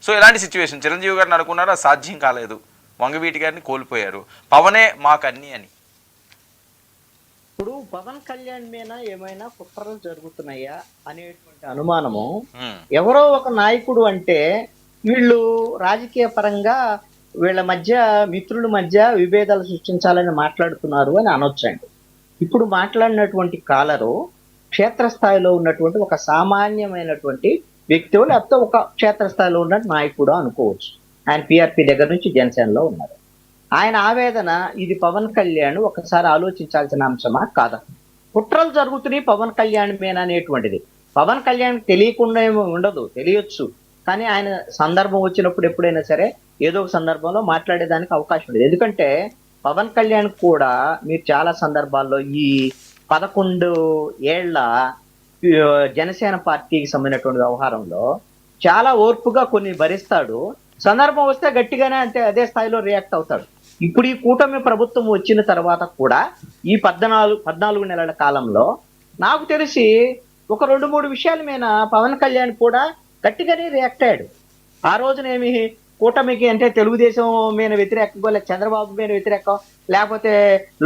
So ఇలాంటి situation Chiranjeevi గారిని అనుకున్నారా, సాధ్యం కాలేదు, వంగవీటి గారిని కోల్పోయారు, పవనే మాకన్నీ అని. ఇప్పుడు పవన్ కళ్యాణ్ మీద ఏమైనా కుట్రలు జరుగుతున్నాయా అనేటువంటి అనుమానము ఎవరో ఒక నాయకుడు అంటే వీళ్ళు రాజకీయ పరంగా వీళ్ళ మధ్య మిత్రుల మధ్య విభేదాలు సృష్టించాలని మాట్లాడుతున్నారు అని అనొచ్చండి. ఇప్పుడు మాట్లాడినటువంటి కాలరు క్షేత్రస్థాయిలో ఉన్నటువంటి ఒక సామాన్యమైనటువంటి వ్యక్తి, లేకపోతే ఒక క్షేత్రస్థాయిలో ఉన్న నాయకుడు అనుకోవచ్చు. ఆయన పిఆర్పి దగ్గర నుంచి జనసేనలో ఉన్నారు. ఆయన ఆవేదన ఇది పవన్ కళ్యాణ్ ఒకసారి ఆలోచించాల్సిన అంశమా కాదా? కుట్రలు జరుగుతున్నాయి పవన్ కళ్యాణ్ మీద అనేటువంటిది పవన్ కళ్యాణ్ తెలియకుండా ఏమో ఉండదు, తెలియచ్చు. కానీ ఆయన సందర్భం వచ్చినప్పుడు ఎప్పుడైనా సరే ఏదో ఒక సందర్భంలో మాట్లాడేదానికి అవకాశం ఉండదు. ఎందుకంటే పవన్ కళ్యాణ్ కూడా మీరు చాలా సందర్భాల్లో ఈ 11 ఏళ్ల జనసేన పార్టీకి సంబంధించినటువంటి వ్యవహారంలో చాలా ఓర్పుగా కొన్ని భరిస్తాడు. సందర్భం వస్తే గట్టిగానే అంటే అదే స్థాయిలో రియాక్ట్ అవుతాడు. ఇప్పుడు ఈ కూటమి ప్రభుత్వం వచ్చిన తర్వాత కూడా ఈ 14 నెలల కాలంలో నాకు తెలిసి ఒక 2-3 విషయాల మీద పవన్ కళ్యాణ్ కూడా గట్టిగానే రియాక్ట్ అయ్యాడు. ఆ రోజునేమి కూటమికి అంటే తెలుగుదేశం మీద వ్యతిరేకంగా, లేక చంద్రబాబు మీద వ్యతిరేకం, లేకపోతే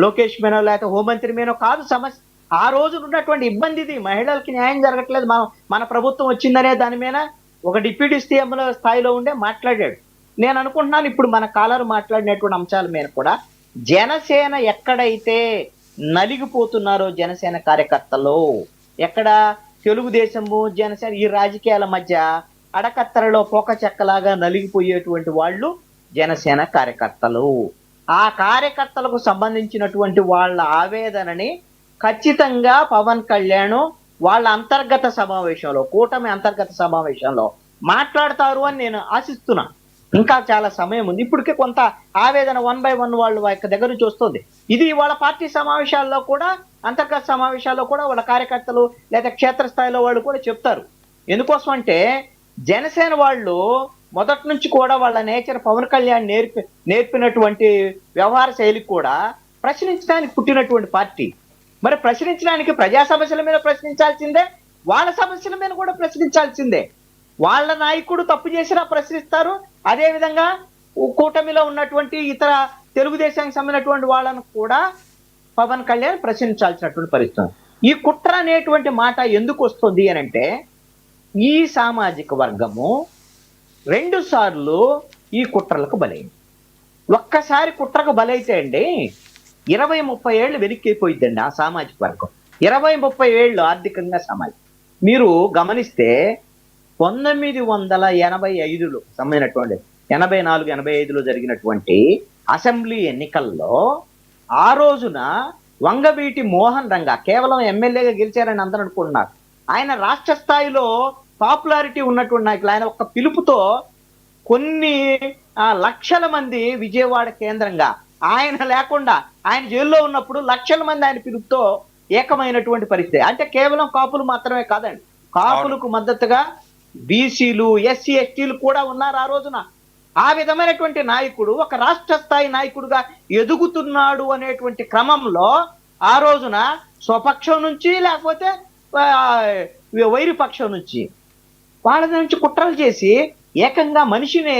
లోకేష్ మీనో, లేకపోతే హోంమంత్రి మీనో కాదు సమస్య. ఆ రోజు ఉన్నటువంటి ఇబ్బంది ఇది, మహిళలకి న్యాయం జరగట్లేదు, మన ప్రభుత్వం వచ్చిందనే దాని మీద ఒక డిప్యూటీ సీఎం స్థాయిలో ఉండే మాట్లాడాడు. నేను అనుకుంటున్నాను ఇప్పుడు మన కాలర్ మాట్లాడినటువంటి అంశాల మీద కూడా జనసేన ఎక్కడైతే నలిగిపోతున్నారో జనసేన కార్యకర్తలు, ఎక్కడ తెలుగుదేశము జనసేన ఈ రాజకీయాల మధ్య అడకత్తరలో పోక చెక్కలాగా నలిగిపోయేటువంటి వాళ్ళు జనసేన కార్యకర్తలు. ఆ కార్యకర్తలకు సంబంధించినటువంటి వాళ్ళ ఆవేదనని ఖచ్చితంగా పవన్ కళ్యాణ్ వాళ్ళ అంతర్గత సమావేశంలో, కూటమి అంతర్గత సమావేశంలో మాట్లాడతారు అని నేను ఆశిస్తున్నా. ఇంకా చాలా సమయం ఉంది. ఇప్పటికే కొంత ఆవేదన 1 by 1 వాళ్ళ దగ్గర నుంచి వస్తుంది. ఇది వాళ్ళ పార్టీ సమావేశాల్లో కూడా, అంతర్గత సమావేశాల్లో కూడా వాళ్ళ కార్యకర్తలు లేదా క్షేత్రస్థాయిలో వాళ్ళు కూడా చెప్తారు. ఎందుకోసం అంటే జనసేన వాళ్ళు మొదటి నుంచి కూడా వాళ్ళ నేచర్ పవన్ కళ్యాణ్ నేర్పినటువంటి వ్యవహార శైలి కూడా ప్రశ్నించడానికి పుట్టినటువంటి పార్టీ. మరి ప్రశ్నించడానికి ప్రజా సమస్యల మీద ప్రశ్నించాల్సిందే, వాళ్ళ సమస్యల మీద కూడా ప్రశ్నించాల్సిందే. వాళ్ళ నాయకుడు తప్పు చేసినా ప్రశ్నిస్తారు, అదే విధంగా కూటమిలో ఉన్నటువంటి ఇతర తెలుగుదేశానికి సంబంధించినటువంటి వాళ్ళను కూడా పవన్ కళ్యాణ్ ప్రశ్నించాల్సినటువంటి పరిస్థితి. ఈ కుట్ర అనేటువంటి మాట ఎందుకు వస్తుంది అని అంటే ఈ సామాజిక వర్గము 2 సార్లు ఈ కుట్రలకు బలైంది. ఒక్కసారి కుట్రకు బలైతే అండి 20-30 ఏళ్ళు వెనక్కిపోయిద్దండి ఆ సామాజిక వర్గం. 20-30 ఏళ్ళు ఆర్థికంగా సమాజం. మీరు గమనిస్తే 1985లో సంబంధించినటువంటి 84-85లో జరిగినటువంటి అసెంబ్లీ ఎన్నికల్లో ఆ రోజున వంగవీటి మోహన్ రంగా కేవలం ఎమ్మెల్యేగా గెలిచారని అందరూ అనుకుంటున్నారు. ఆయన రాష్ట్ర స్థాయిలో పాపులారిటీ ఉన్నటువంటి నాయకులు. ఆయన ఒక పిలుపుతో కొన్ని లక్షల మంది విజయవాడ కేంద్రంగా, ఆయన లేకుండా ఆయన జైల్లో ఉన్నప్పుడు లక్షల మంది ఆయన పిలుపుతో ఏకమైనటువంటి పరిస్థితి. అంటే కేవలం కాపులు మాత్రమే కాదండి, కాపులకు మద్దతుగా బీసీలు, ఎస్సీ, ఎస్టీలు కూడా ఉన్నారు ఆ రోజున. ఆ విధమైనటువంటి నాయకుడు ఒక రాష్ట్ర స్థాయి నాయకుడుగా ఎదుగుతున్నాడు అనేటువంటి క్రమంలో ఆ రోజున స్వపక్షం నుంచి లేకపోతే వైరి పక్షం నుంచి వాళ్ళ నుంచి కుట్రలు చేసి ఏకంగా మనిషినే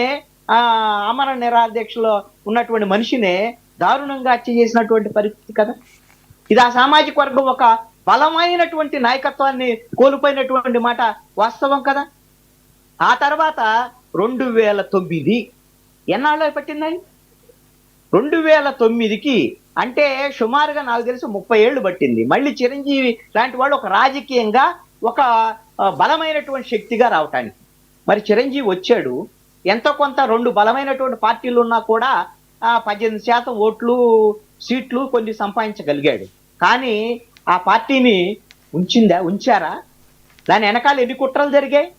ఆమరణ నిరాధ్యక్షలో ఉన్నటువంటి మనిషినే దారుణంగా హత్య చేసినటువంటి పరిస్థితి కదా. ఇది ఆ సామాజిక వర్గం ఒక బలమైనటువంటి నాయకత్వాన్ని కోల్పోయినటువంటి మాట వాస్తవం కదా. ఆ తర్వాత 2009 ఎన్నాళ్ళు పట్టిందండి? 2009కి అంటే సుమారుగా నాకు తెలిసి 30 ఏళ్ళు పట్టింది. మళ్ళీ చిరంజీవి లాంటి వాళ్ళు ఒక రాజకీయంగా ఒక బలమైనటువంటి శక్తిగా రావటానికి. మరి చిరంజీవి వచ్చాడు, ఎంతో కొంత 2 బలమైనటువంటి పార్టీలు ఉన్నా కూడా 18% ఓట్లు, సీట్లు కొన్ని సంపాదించగలిగాడు. కానీ ఆ పార్టీని ఉంచారా? దాని వెనకాల ఎన్ని కుట్రలు జరిగాయి?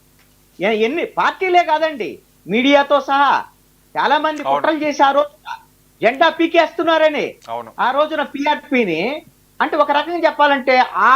ఎన్ని పార్టీలే కాదండి, మీడియాతో సహా చాలా మంది కుట్రలు చేశారు. జెండా పీకేస్తున్నారని ఆ రోజున పిఆర్పిని, అంటే ఒక రకంగా చెప్పాలంటే ఆ